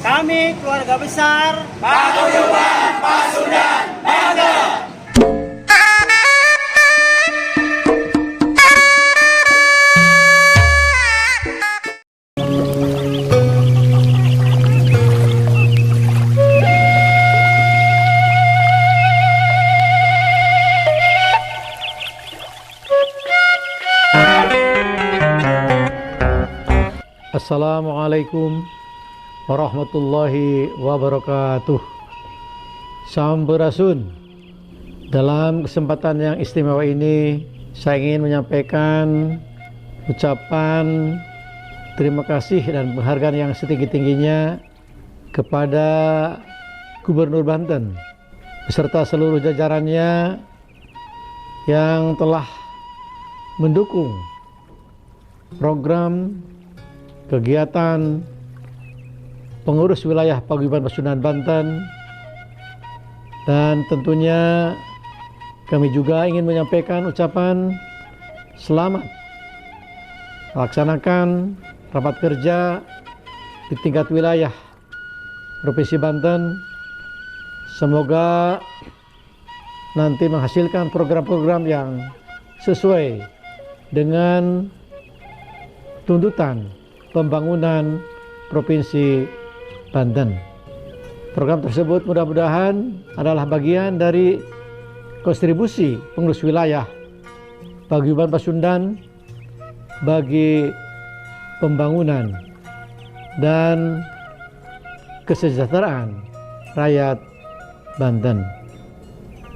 Kami keluarga besar Paguyuban Pasundan Banten. Assalamualaikum warahmatullahi wabarakatuh. Sampurasun. Dalam kesempatan yang istimewa ini, saya ingin menyampaikan ucapan terima kasih dan penghargaan yang setinggi-tingginya kepada Gubernur Banten beserta seluruh jajarannya yang telah mendukung program kegiatan pengurus wilayah Paguyuban Pasundan Banten, dan tentunya kami juga ingin menyampaikan ucapan selamat melaksanakan rapat kerja di tingkat wilayah Provinsi Banten. Semoga nanti menghasilkan program-program yang sesuai dengan tuntutan pembangunan Provinsi Banten. Program tersebut mudah-mudahan adalah bagian dari kontribusi pengurus wilayah Paguyuban Pasundan bagi pembangunan dan kesejahteraan rakyat Banten.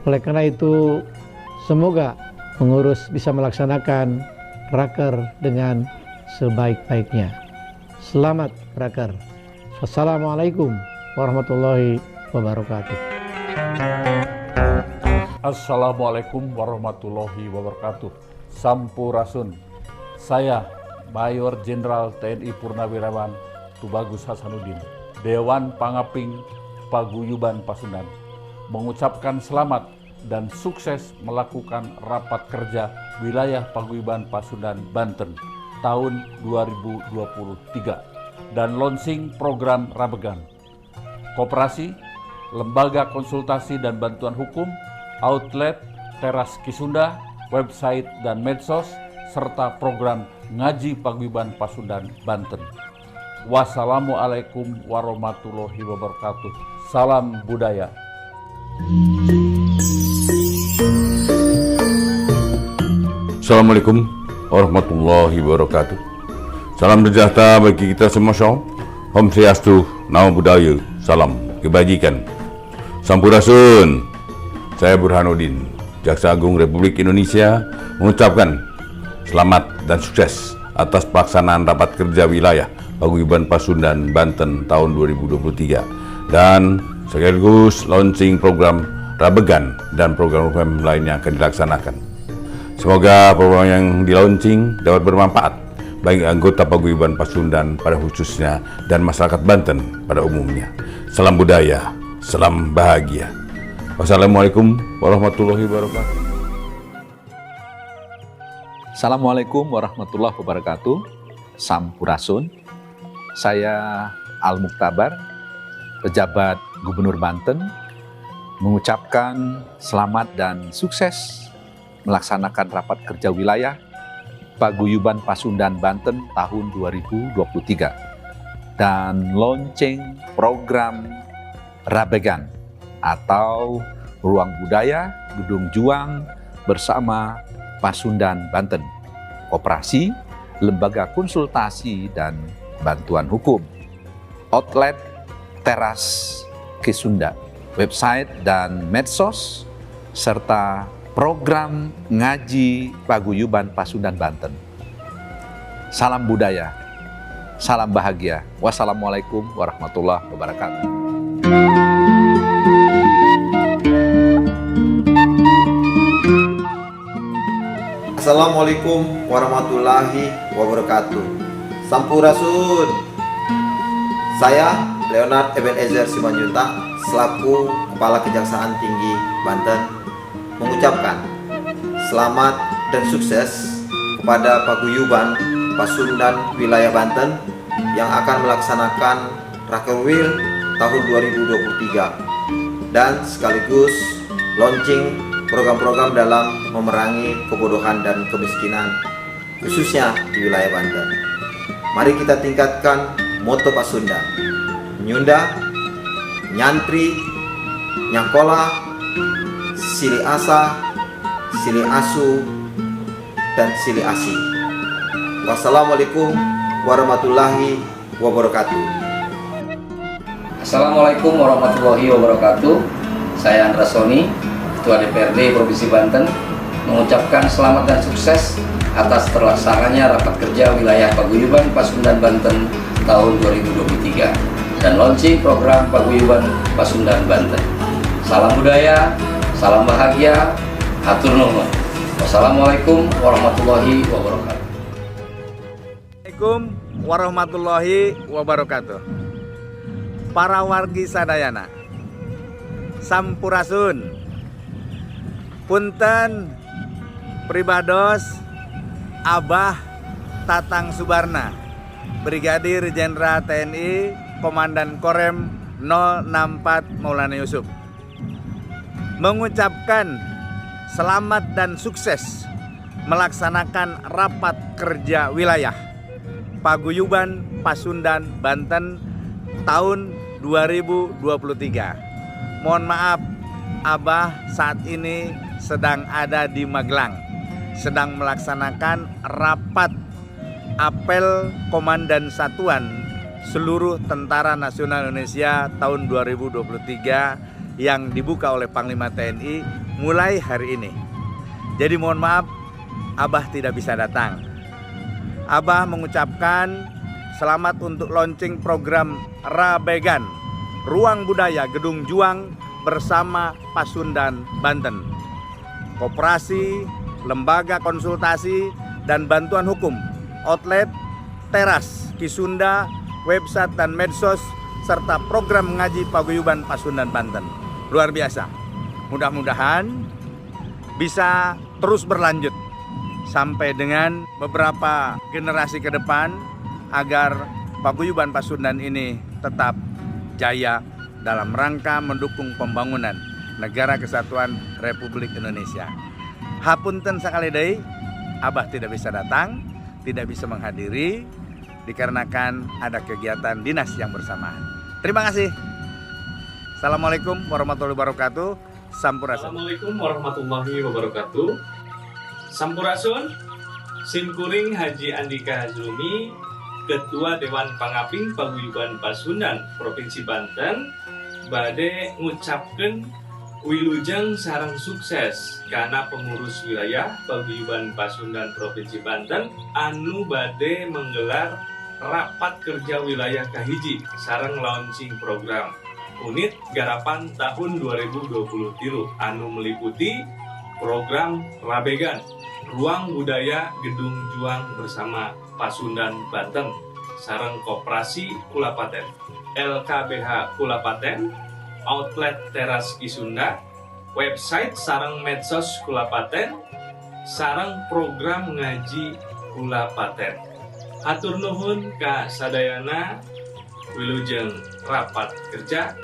Oleh karena itu, semoga pengurus bisa melaksanakan raker dengan sebaik-baiknya. Selamat raker. Wassalamualaikum warahmatullahi wabarakatuh. Assalamualaikum warahmatullahi wabarakatuh. Sampurasun. Saya Mayor Jenderal TNI Purnawirawan Tubagus Hasanuddin, Dewan Pangaping Paguyuban Pasundan, mengucapkan selamat dan sukses melakukan rapat kerja wilayah Paguyuban Pasundan Banten tahun 2023 dan launching program Rabegan, Koperasi, Lembaga Konsultasi dan Bantuan Hukum, outlet Teras Kisunda, website dan medsos, serta program Ngaji Paguyuban Pasundan Banten. Wassalamualaikum warahmatullahi wabarakatuh. Salam budaya. Assalamualaikum warahmatullahi wabarakatuh. Salam sejahtera bagi kita semua. Om Swastiastu, Namo Buddhaya, salam kebajikan. Sampurasun. Saya Burhanuddin, Jaksa Agung Republik Indonesia, mengucapkan selamat dan sukses atas pelaksanaan rapat kerja wilayah Paguyuban Pasundan Banten tahun 2023 dan sekaligus launching program Rabegan dan program-program lain yang akan dilaksanakan. Semoga program yang di-launching dapat bermanfaat bagi anggota Paguyuban Pasundan pada khususnya dan masyarakat Banten pada umumnya. Salam budaya, salam bahagia. Wassalamualaikum warahmatullahi wabarakatuh. Assalamualaikum warahmatullahi wabarakatuh. Sampurasun. Saya Al-Muktabar, pejabat Gubernur Banten, mengucapkan selamat dan sukses melaksanakan rapat kerja wilayah Paguyuban Pasundan Banten tahun 2023 dan launching program Rabegan atau Ruang Budaya Gedung Juang bersama Pasundan Banten, Koperasi, Lembaga Konsultasi dan Bantuan Hukum, outlet Teras Kisunda, website dan medsos, serta program Ngaji Paguyuban Pasundan Banten. Salam budaya, salam bahagia. Wassalamualaikum warahmatullahi wabarakatuh. Assalamualaikum warahmatullahi wabarakatuh. Sampurasun. Saya Leonard Ebenezer Simanjuntak selaku Kepala Kejaksaan Tinggi Banten mengucapkan selamat dan sukses kepada Paguyuban Pasundan wilayah Banten yang akan melaksanakan Rakerwil tahun 2023 dan sekaligus launching program-program dalam memerangi kebodohan dan kemiskinan khususnya di wilayah Banten. Mari kita tingkatkan moto Pasunda, Nyunda, Nyantri, Nyakola, Sili Asa, Sili Asu, dan Sili Asi. Wassalamualaikum warahmatullahi wabarakatuh. Assalamualaikum warahmatullahi wabarakatuh. Saya Andra Soni, Ketua DPRD Provinsi Banten, mengucapkan selamat dan sukses atas terlaksananya rapat kerja wilayah Paguyuban Pasundan Banten tahun 2023 dan launching program Paguyuban Pasundan Banten. Salam budaya, salam bahagia, hatur nuhun. Wassalamualaikum warahmatullahi wabarakatuh. Assalamualaikum warahmatullahi wabarakatuh. Para wargi sadayana, sampurasun, punten pribados Abah Tatang Subarna, Brigadir Jenderal TNI Komandan Korem 064 Maulana Yusuf, mengucapkan selamat dan sukses melaksanakan rapat kerja wilayah Paguyuban Pasundan Banten tahun 2023. Mohon maaf, Abah saat ini sedang ada di Magelang, sedang melaksanakan rapat apel Komandan Satuan seluruh Tentara Nasional Indonesia tahun 2023 yang dibuka oleh Panglima TNI mulai hari ini. Jadi mohon maaf, Abah tidak bisa datang. Abah mengucapkan selamat untuk launching program Rabegan, Ruang Budaya Gedung Juang bersama Pasundan Banten. Koperasi, lembaga konsultasi dan bantuan hukum, outlet, teras, Kisunda, website dan medsos, serta program mengaji Paguyuban Pasundan Banten. Luar biasa. Mudah-mudahan bisa terus berlanjut sampai dengan beberapa generasi ke depan agar Paguyuban Pasundan ini tetap jaya dalam rangka mendukung pembangunan Negara Kesatuan Republik Indonesia. Hapunten sakali deui, Abah tidak bisa datang, tidak bisa menghadiri dikarenakan ada kegiatan dinas yang bersamaan. Terima kasih. Assalamualaikum warahmatullahi wabarakatuh. Sampurasun. Assalamualaikum warahmatullahi wabarakatuh. Sampurasun. Simkuring Haji Andika Hazrumi, Ketua Dewan Pangaping Paguyuban Pasundan Provinsi Banten, bade ngucapkeun wilujeng sareng sukses karena pengurus wilayah Paguyuban Pasundan Provinsi Banten anu bade menggelar rapat kerja wilayah kahiji sareng launching program unit garapan tahun 2023 anu meliputi program Rabegan, Ruang Budaya Gedung Juang bersama Pasundan Banten sareng Koperasi Kulapaten, LKBH Kulapaten, outlet teras Kisunda, website sareng medsos Kulapaten, sareng program ngaji Kulapaten. Hatur nuhun ka sadayana wilujeng rapat kerja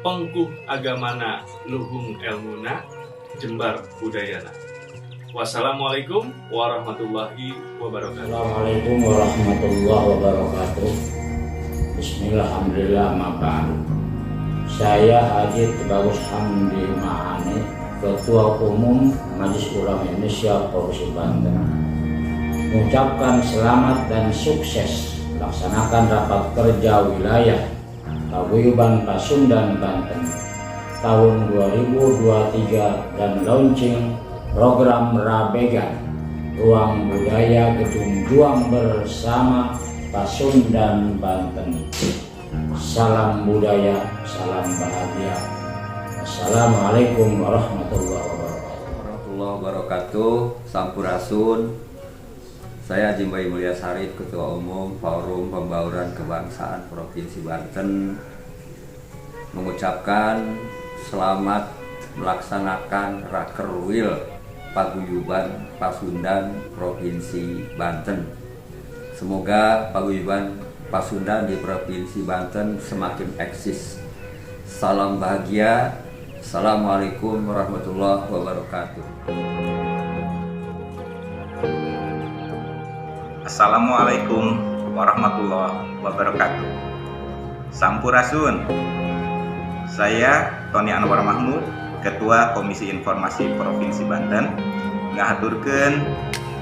pengkuh agamana luhung elmuna jembar budayana. Wassalamualaikum warahmatullahi wabarakatuh. Assalamualaikum warahmatullahi wabarakatuh. Bismillahirrahmanirrahim. Amma ba'du. Saya Haji Tebagus Hamdi Mahani, Ketua Umum Majelis Ulama Indonesia Provinsi Banten, mengucapkan selamat dan sukses melaksanakan rapat kerja wilayah Paguyuban Pasundan Banten tahun 2023 dan launching program Rabegan, Ruang Budaya Gedung Juang bersama Pasundan Banten. Salam budaya, salam bahagia. Assalamualaikum warahmatullahi wabarakatuh. Sampurasun. Saya Jimbai Mulia Sarif, Ketua Umum Forum Pembauran Kebangsaan Provinsi Banten, mengucapkan selamat melaksanakan Rakerwil Paguyuban Pasundan Provinsi Banten. Semoga Paguyuban Pasundan di Provinsi Banten semakin eksis. Salam bahagia. Assalamualaikum warahmatullahi wabarakatuh. Assalamualaikum warahmatullahi wabarakatuh. Sampurasun. Saya Tony Anwar Mahmud, Ketua Komisi Informasi Provinsi Banten, ngahaturkeun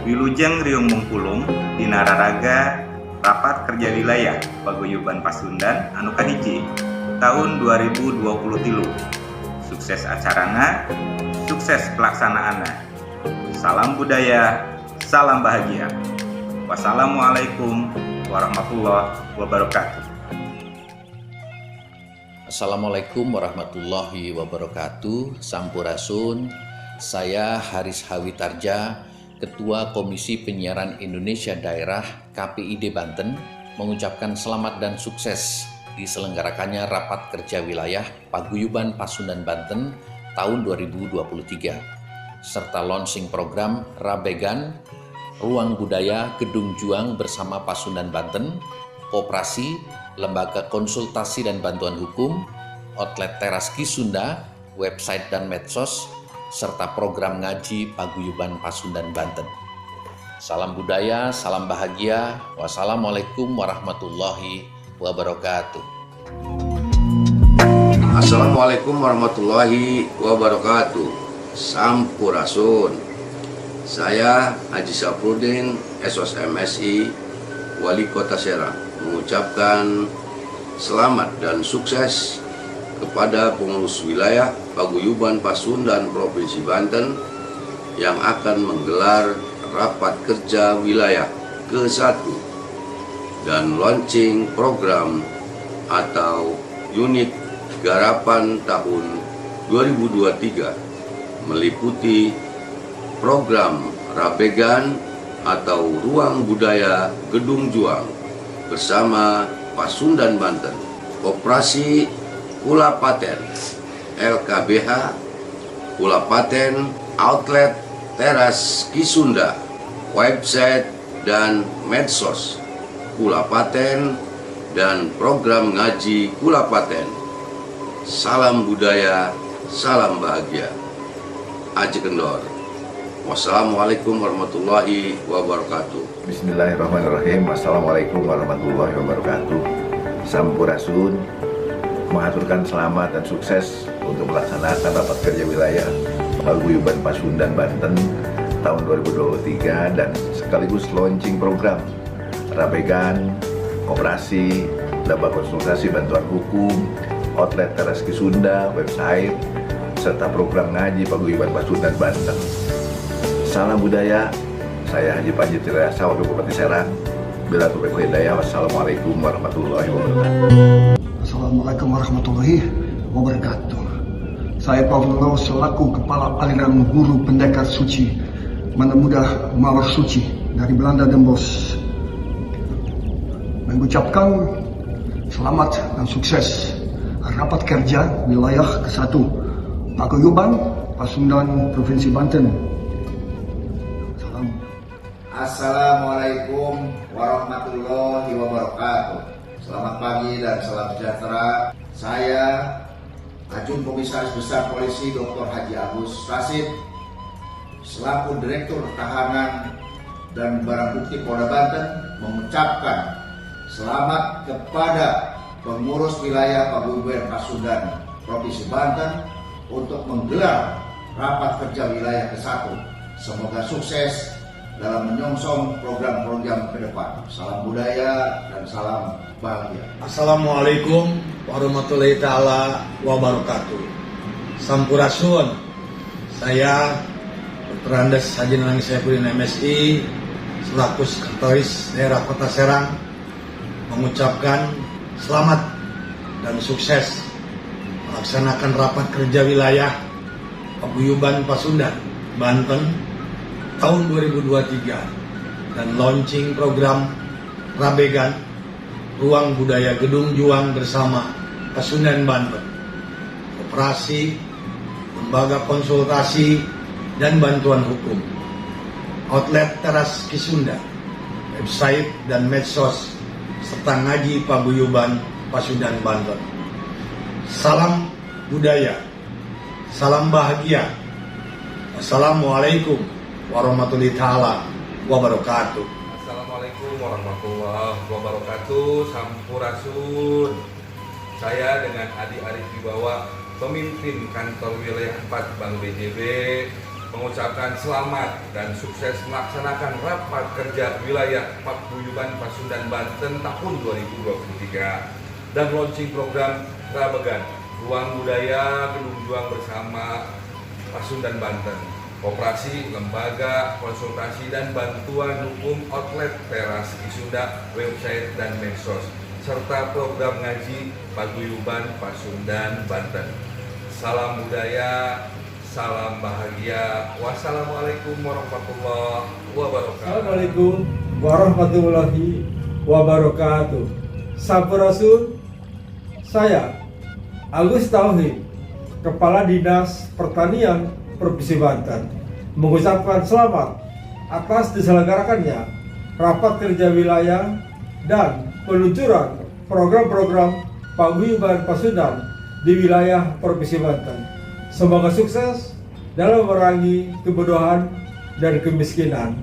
wilujeng riung mungkulung dina raraga rapat kerja wilayah Paguyuban Pasundan anu kahiji tahun 2023. Sukses acarana, sukses pelaksanaanna. Salam budaya, salam bahagia. Wassalamualaikum warahmatullahi wabarakatuh. Assalamualaikum warahmatullahi wabarakatuh. Sampurasun. Saya Haris Hawitarja, Ketua Komisi Penyiaran Indonesia Daerah KPID Banten, mengucapkan selamat dan sukses diselenggarakannya Rapat Kerja Wilayah Paguyuban Pasundan Banten tahun 2023, serta launching program Rabegan, Ruang Budaya Gedung Juang bersama Pasundan Banten, Koperasi, Lembaga Konsultasi dan Bantuan Hukum, Outlet Teras Kisunda, website dan medsos, serta program ngaji Paguyuban Pasundan Banten. Salam budaya, salam bahagia. Wassalamualaikum warahmatullahi wabarakatuh. Assalamualaikum warahmatullahi wabarakatuh. Sampurasun. Saya Haji Safrudin, SOS MSI, Wali Kota Serang, mengucapkan selamat dan sukses kepada pengurus wilayah Paguyuban Pasundan Provinsi Banten yang akan menggelar Rapat Kerja Wilayah ke-1 dan launching program atau unit garapan tahun 2023 meliputi program Rabegan atau Ruang Budaya Gedung Juang bersama Pasundan Banten, Operasi Kulapaten, LKBH, Kulapaten, Outlet Teras Kisunda, website dan medsos Kulapaten, dan program ngaji Kulapaten. Salam budaya, salam bahagia. Aji Kendor. Wassalamualaikum warahmatullahi wabarakatuh. Bismillahirrahmanirrahim. Assalamualaikum warahmatullahi wabarakatuh. Sampurasun. Mengaturkan selamat dan sukses untuk melaksanakan rapat kerja wilayah Paguyuban Pasundan Banten tahun 2023 dan sekaligus launching program Rabegan, Koperasi, Lembaga Konsultasi Bantuan Hukum, Outlet Teras Kisunda, website, serta program ngaji Paguyuban Pasundan Banten. Salam budaya, saya Haji Panji Tirasa, Wakil Bupati Serang. Bila taufiq wal hidayah, wassalamualaikum warahmatullahi wabarakatuh. Assalamualaikum warahmatullahi wabarakatuh. Saya Pavlo selaku Kepala Aliran Guru Pendekar Suci Mana Mudah Mawar Suci dari Belanda dan Bos, mengucapkan selamat dan sukses Rapat Kerja Wilayah ke-1 Paguyuban Pasundan Provinsi Banten. Assalamualaikum warahmatullahi wabarakatuh. Selamat pagi dan salam sejahtera. Saya Ajun Komisaris Besar Polisi Dr. Haji Agus Rasid selaku Direktur Tahanan dan Barang Bukti Polda Banten mengucapkan selamat kepada pengurus wilayah Paguyuban Pasundan Provinsi Banten untuk menggelar rapat kerja wilayah ke-1. Semoga sukses dalam menyongsong program-program ke depan. Salam budaya dan salam bahagia. Assalamualaikum warahmatullahi ta'ala wabarakatuh. Sampurasun. Saya Dr. Andes Haji Nanang Saifuddin MSI selaku Sekretaris Daerah Kota Serang mengucapkan selamat dan sukses melaksanakan rapat kerja wilayah Paguyuban Pasundan Banten tahun 2023 dan launching program Rabegan, Ruang Budaya Gedung Juang bersama Pasundan Banten, Operasi, Lembaga Konsultasi dan Bantuan Hukum, Outlet Teras Kisunda, website dan medsos serta ngaji paguyuban Pasundan Banten. Salam budaya, salam bahagia. Assalamualaikum warahmatullahi taala wabarakatuh. Assalamualaikum warahmatullahi wabarakatuh. Sampurasun. Saya dengan Adi Arif Wibawa, pemimpin kantor wilayah 4 Bank BJB, mengucapkan selamat dan sukses melaksanakan rapat kerja wilayah Paguyuban Pasundan Banten tahun 2023 dan launching program Rabegan, Ruang Budaya Gedung Juang bersama Pasundan Banten, Koperasi, Lembaga, Konsultasi dan Bantuan Hukum Outlet Teras Kisunda, website dan medsos, serta program ngaji Paguyuban Pasundan Banten. Salam budaya, salam bahagia. Wassalamualaikum warahmatullahi wabarakatuh. Assalamualaikum warahmatullahi wabarakatuh. Sampurasun. Saya Agus Tauhid, Kepala Dinas Pertanian Provinsi Banten, mengucapkan selamat atas diselenggarakannya rapat kerja wilayah dan peluncuran program-program Paguyuban Pasundan di wilayah Provinsi Banten. Semoga sukses dalam memerangi kebodohan dan kemiskinan.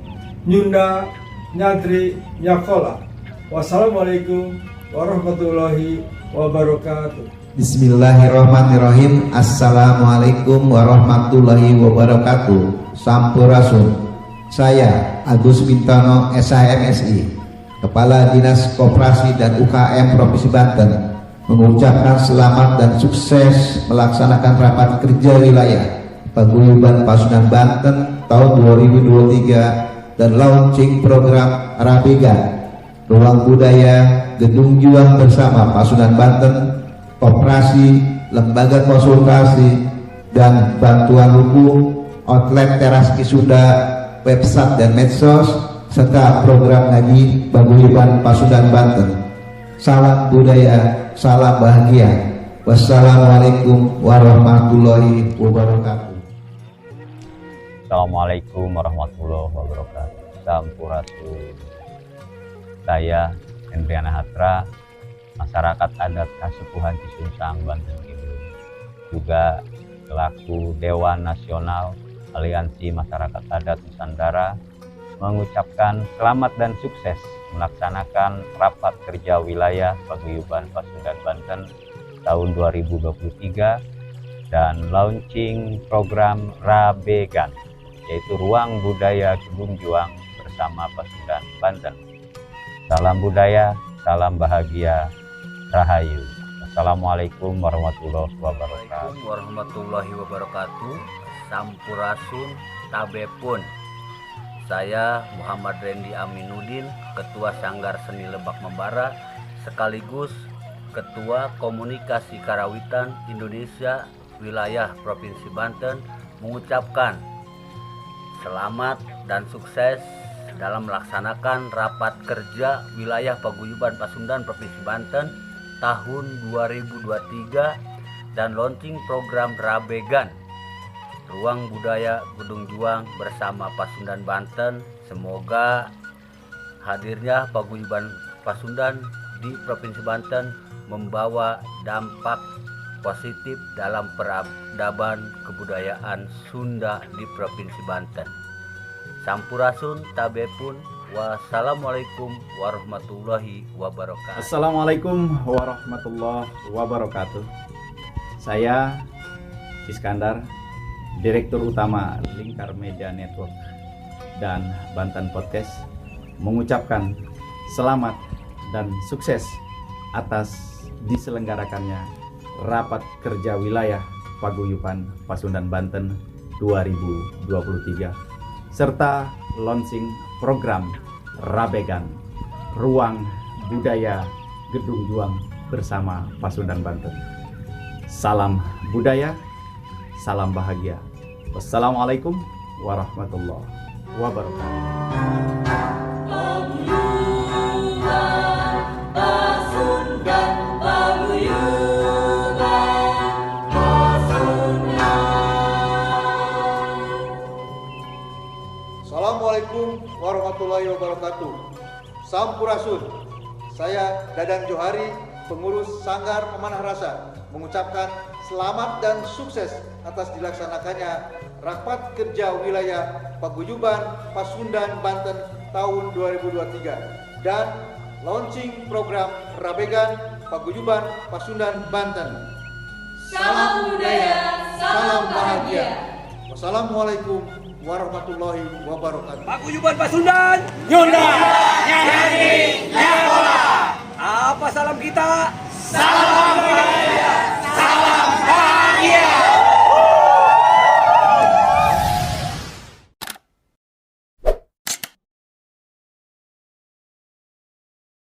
Nyunda, nyantri, nyakola. Wassalamualaikum warahmatullahi wabarakatuh. Bismillahirrahmanirrahim. Assalamualaikum warahmatullahi wabarakatuh. Sampurasun. Saya Agus Bintano, SHMSI, Kepala Dinas Koperasi dan UKM Provinsi Banten, mengucapkan selamat dan sukses melaksanakan rapat kerja wilayah Paguyuban Pasundan Banten tahun 2023 dan launching program Rabegan, Ruang Budaya Gedung Juang bersama Pasundan Banten, Koperasi, Lembaga Konsultasi dan Bantuan Hukum, Outlet Teras Kisunda, website dan medsos, serta program ngaji Paguyuban Pasundan Banten. Salam budaya, salam bahagia. Wassalamualaikum warahmatullahi wabarakatuh. Assalamualaikum warahmatullahi wabarakatuh. Sampurasun. Saya Hendriana Hatra, masyarakat adat Kasupuhan Cisunsang, Banten Kidul, juga selaku Dewan Nasional Aliansi Masyarakat Adat Nusantara, mengucapkan selamat dan sukses melaksanakan rapat kerja wilayah Paguyuban Pasundan Banten tahun 2023 dan launching program Rabegan, yaitu Ruang Budaya Gedung Juang bersama Pasundan Banten. Salam budaya, salam bahagia, rahayu. Assalamualaikum warahmatullahi wabarakatuh. Assalamualaikum warahmatullahi wabarakatuh. Sampurasun tabepun. Saya Muhammad Rendi Aminuddin, Ketua Sanggar Seni Lebak Membara, sekaligus Ketua Komunikasi Karawitan Indonesia Wilayah Provinsi Banten, mengucapkan selamat dan sukses dalam melaksanakan rapat kerja wilayah Paguyuban Pasundan Provinsi Banten tahun 2023 dan launching program Rabegan, Ruang Budaya Gedung Juang bersama Pasundan Banten. Semoga hadirnya Paguyuban Pasundan di Provinsi Banten membawa dampak positif dalam peradaban kebudayaan Sunda di Provinsi Banten. Sampurasun tabepun. Wassalamualaikum warahmatullahi wabarakatuh. Assalamualaikum warahmatullahi wabarakatuh. Saya Iskandar, Direktur Utama Lingkar Media Network dan Banten Podcast, mengucapkan selamat dan sukses atas diselenggarakannya rapat kerja wilayah Paguyuban Pasundan Banten 2023 serta launching program Rabegan, Ruang Budaya Gedung Juang bersama Pasundan Banten. Salam budaya, salam bahagia. Wassalamualaikum warahmatullahi wabarakatuh. Assalamualaikum warahmatullahi wabarakatuh. Sampurasun. Saya Dadang Johari, pengurus Sanggar Pemanah Rasa, mengucapkan selamat dan sukses atas dilaksanakannya Rapat Kerja Wilayah Paguyuban Pasundan Banten tahun 2023 dan launching program Rabegan Paguyuban Pasundan Banten. Salam budaya, salam bahagia. Wassalamualaikum warahmatullahi wabarakatuh. Paguyuban Pasundan, Nyunda, Nyari, Nyakola. Apa salam kita? Salam budaya.